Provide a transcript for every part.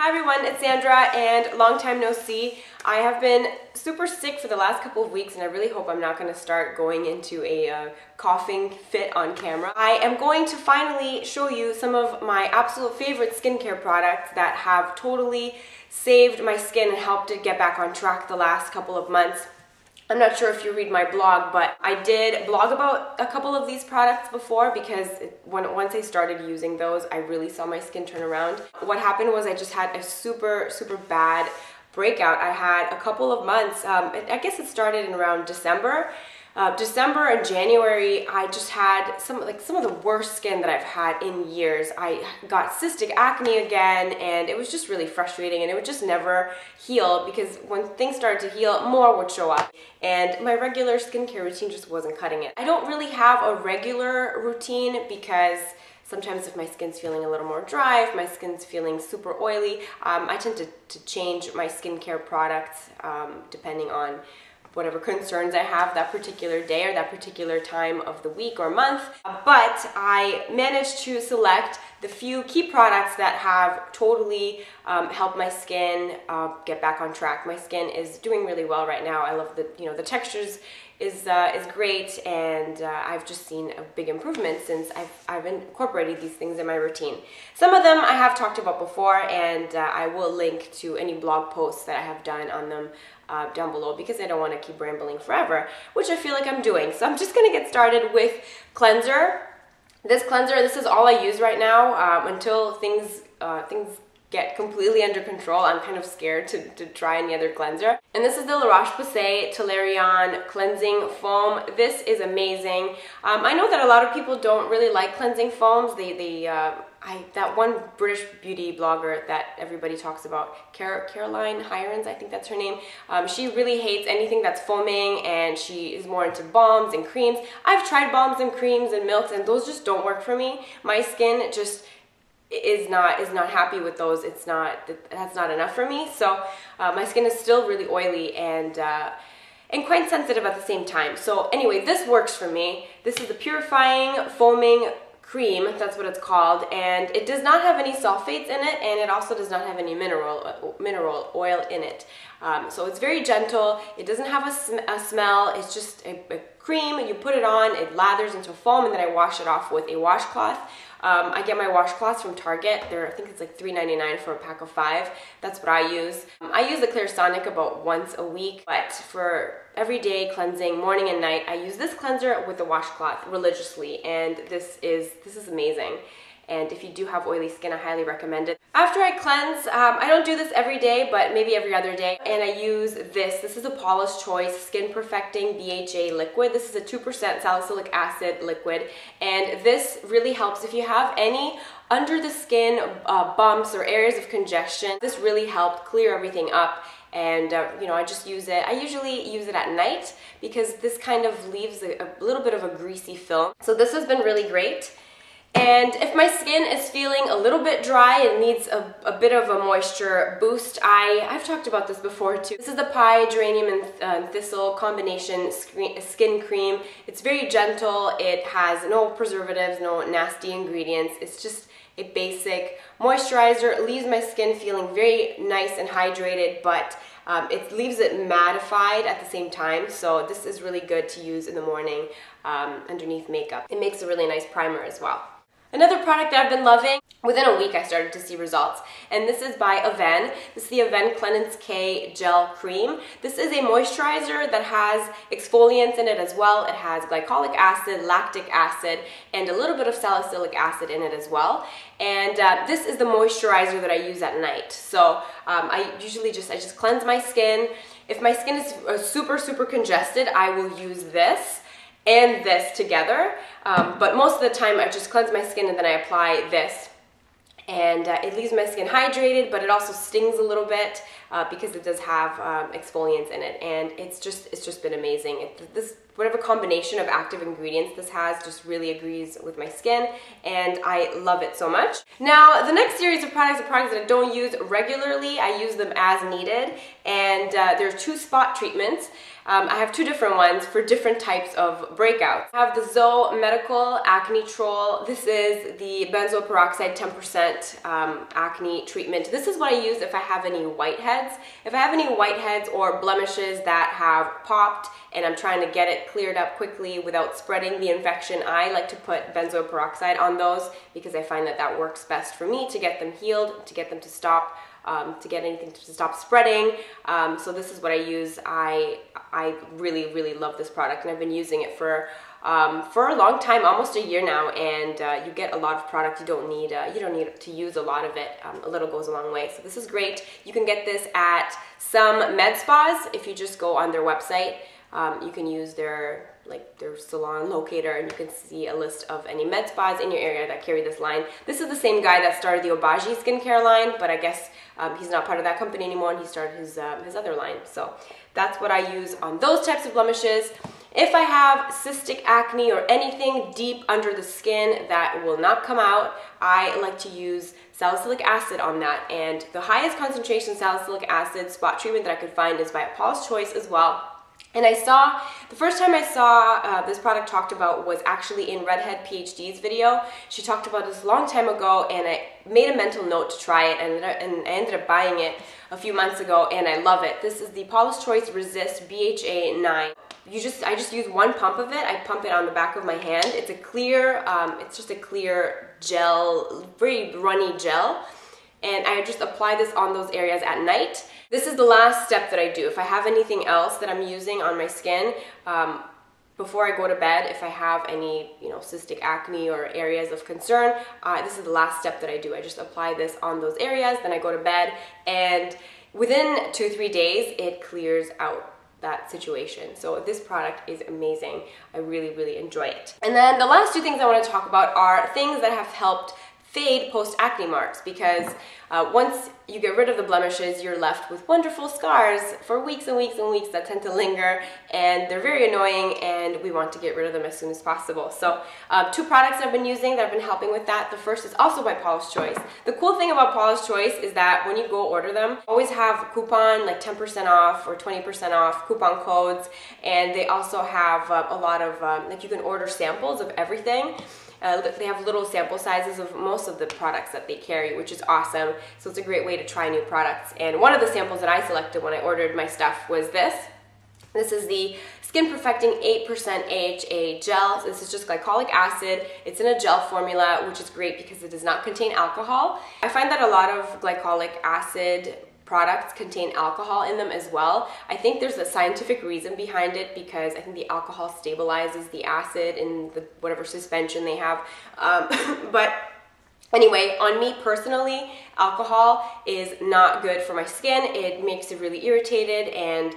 Hi everyone, it's Sandra, and long time no see. I have been super sick for the last couple of weeks, and I really hope I'm not going to start going into a coughing fit on camera. I am going to finally show you some of my absolute favorite skincare products that have totally saved my skin and helped it get back on track the last couple of months. I'm not sure if you read my blog, but I did blog about a couple of these products before because once I started using those, I really saw my skin turn around. What happened was I just had a super bad breakout. I had a couple of months, I guess it started in around December. December and January, I just had some of the worst skin that I've had in years. I got cystic acne again, and it was just really frustrating, and it would just never heal because when things started to heal, more would show up, and my regular skincare routine just wasn't cutting it. I don't really have a regular routine because sometimes if my skin's feeling a little more dry, if my skin's feeling super oily, I tend to change my skincare products depending on whatever concerns I have that particular day or that particular time of the week or month. But I managed to select the few key products that have totally helped my skin get back on track. My skin is doing really well right now. I love the textures is great, and I've just seen a big improvement since I've incorporated these things in my routine. Some of them I have talked about before, and I will link to any blog posts that I have done on them down below because I don't want to keep rambling forever, which I feel like I'm doing. So I'm just going to get started with cleanser. This cleanser, this is all I use right now until things get completely under control. I'm kind of scared to try any other cleanser. And this is the La Roche-Posay Toleriane Cleansing Foam. This is amazing. I know that a lot of people don't really like cleansing foams. That one British beauty blogger that everybody talks about, Caroline Hirons, I think that's her name, she really hates anything that's foaming, and she is more into balms and creams. I've tried balms and creams and milks, and those just don't work for me. My skin just is not happy with those. That's not enough for me. So my skin is still really oily and quite sensitive at the same time. So anyway, this works for me. This is the purifying foaming cream, that's what it's called, and it does not have any sulfates in it, and it also does not have any mineral oil in it. So it's very gentle. It doesn't have a smell. It's just a cream. You put it on, it lathers into foam, and then I wash it off with a washcloth. I get my washcloths from Target. I think it's like $3.99 for a pack of 5. That's what I use. I use the Clairsonic about once a week, but for everyday cleansing, morning and night, I use this cleanser with the washcloth religiously, and this is amazing. And if you do have oily skin, I highly recommend it. After I cleanse, I don't do this every day, but maybe every other day, and I use this. This is a Paulas Choice Skin Perfecting BHA liquid. This is a 2% salicylic acid liquid, and this really helps if you have any under the skin bumps or areas of congestion. This really helped clear everything up. And I just use it. I usually use it at night because this kind of leaves a little bit of a greasy film. So this has been really great. And if my skin is feeling a little bit dry and needs a bit of a moisture boost, I've talked about this before too. This is the Pie Geranium and Thistle Combination Skin Cream. It's very gentle. It has no preservatives, no nasty ingredients. It's just a basic moisturizer. It leaves my skin feeling very nice and hydrated, but it leaves it mattified at the same time. So this is really good to use in the morning underneath makeup. It makes a really nice primer as well. Another product that I've been loving, within a week I started to see results, and this is by Avène. This is the Avène Cleanse K Gel Cream. This is a moisturizer that has exfoliants in it as well. It has glycolic acid, lactic acid, and a little bit of salicylic acid in it as well. And this is the moisturizer that I use at night. So I just cleanse my skin. If my skin is super congested, I will use this and this together, but most of the time I just cleanse my skin and then I apply this, and it leaves my skin hydrated, but it also stings a little bit because it does have exfoliants in it, and it's just been amazing. This whatever combination of active ingredients this has just really agrees with my skin, and I love it so much. Now, the next series of products are products that I don't use regularly. I use them as needed, and there are 2 spot treatments. I have 2 different ones for different types of breakouts. I have the Zoe Medical Acne Troll. This is the benzoyl peroxide 10% acne treatment. This is what I use if I have any whiteheads. If I have any whiteheads or blemishes that have popped and I'm trying to get it cleared up quickly without spreading the infection, I like to put benzoyl peroxide on those because I find that that works best for me to get them healed, to get them to stop, to get anything to stop spreading. So this is what I use. I really, really love this product, and I've been using it for a long time, almost a year now, and you get a lot of product. You don't need to use a lot of it. A little goes a long way. So this is great. You can get this at some med spas. If you just go on their website, you can use their salon locator, and you can see a list of any med spas in your area that carry this line. This is the same guy that started the Obagi skincare line, but I guess he's not part of that company anymore, and he started his other line. So that's what I use on those types of blemishes. If I have cystic acne or anything deep under the skin that will not come out, I like to use salicylic acid on that. And the highest concentration salicylic acid spot treatment that I could find is by Paulas Choice as well. And the first time I saw this product talked about was actually in Redhead PhD's video. She talked about this a long time ago, and I made a mental note to try it, and I ended up buying it a few months ago, and I love it. This is the Paulas Choice Resist BHA 9. I just use 1 pump of it. I pump it on the back of my hand. It's a clear, it's just a clear gel, very runny gel. And I just apply this on those areas at night. This is the last step that I do. If I have anything else that I'm using on my skin, before I go to bed, if I have any, cystic acne or areas of concern, this is the last step that I do. I just apply this on those areas, then I go to bed, and within 2-3 days, it clears out that situation. So this product is amazing. I really, really enjoy it. And then the last 2 things I want to talk about are things that have helped fade post-acne marks, because once you get rid of the blemishes, you're left with wonderful scars for weeks and weeks and weeks that tend to linger, and they're very annoying, and we want to get rid of them as soon as possible. So 2 products I've been using that have been helping with that. The first is also by Paulas Choice. The cool thing about Paulas Choice is that when you go order them, always have coupon, like 10% off or 20% off coupon codes, and they also have a lot of, you can order samples of everything. They have little sample sizes of most of the products that they carry, which is awesome. So it's a great way to try new products. And one of the samples that I selected when I ordered my stuff was this. This is the Skin Perfecting 8% AHA gel. This is just glycolic acid. It's in a gel formula, which is great because it does not contain alcohol. I find that a lot of glycolic acid products contain alcohol in them as well. I think there's a scientific reason behind it, because I think the alcohol stabilizes the acid in the whatever suspension they have. But anyway, on me personally, alcohol is not good for my skin. It makes it really irritated and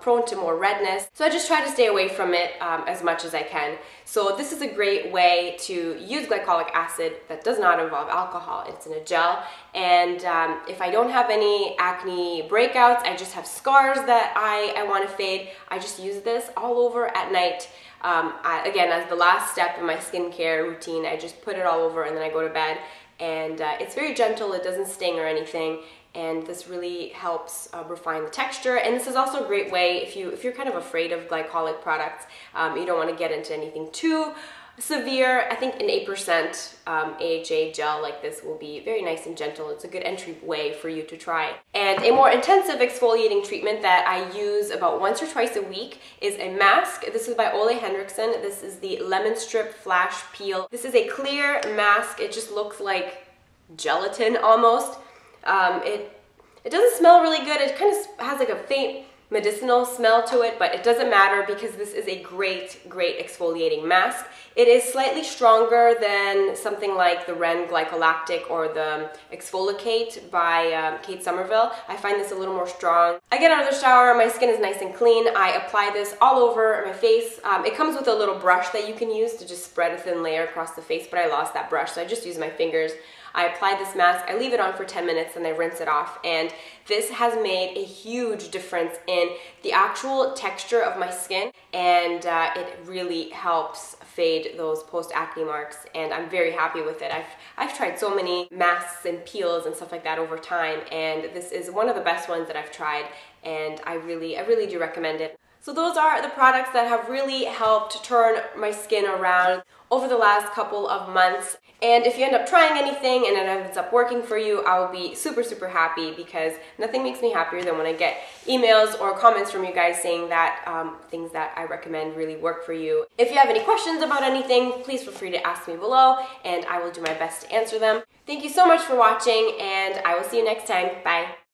prone to more redness. So I just try to stay away from it as much as I can. So this is a great way to use glycolic acid that does not involve alcohol. It's in a gel. And if I don't have any acne breakouts, I just have scars that I want to fade, I just use this all over at night. Again, as the last step in my skincare routine, I just put it all over and then I go to bed. And it's very gentle, it doesn't sting or anything, and this really helps refine the texture. And this is also a great way if you're kind of afraid of glycolic products, you don't want to get into anything too severe. I think an 8% AHA gel like this will be very nice and gentle. It's a good entry way for you to try. And a more intensive exfoliating treatment that I use about once or twice a week is a mask. This is by Ole Henriksen. This is the Lemon Strip Flash Peel. This is a clear mask. It just looks like gelatin almost. It doesn't smell really good. It kind of has like a faint medicinal smell to it, but it doesn't matter because this is a great exfoliating mask. It is slightly stronger than something like the Ren Glycolactic or the Exfoliate by Kate Somerville. I find this a little more strong. I get out of the shower, my skin is nice and clean. I apply this all over my face. It comes with a little brush that you can use to just spread a thin layer across the face, but I lost that brush, so I just use my fingers. I apply this mask, I leave it on for 10 minutes, and I rinse it off. And this has made a huge difference in the actual texture of my skin, and it really helps fade those post-acne marks, and I'm very happy with it. I've tried so many masks and peels and stuff like that over time, and this is one of the best ones that I've tried, and I really do recommend it. So those are the products that have really helped turn my skin around over the last couple of months. And if you end up trying anything and it ends up working for you, I will be super happy, because nothing makes me happier than when I get emails or comments from you guys saying that things that I recommend really work for you. If you have any questions about anything, please feel free to ask me below, and I will do my best to answer them. Thank you so much for watching, and I will see you next time. Bye.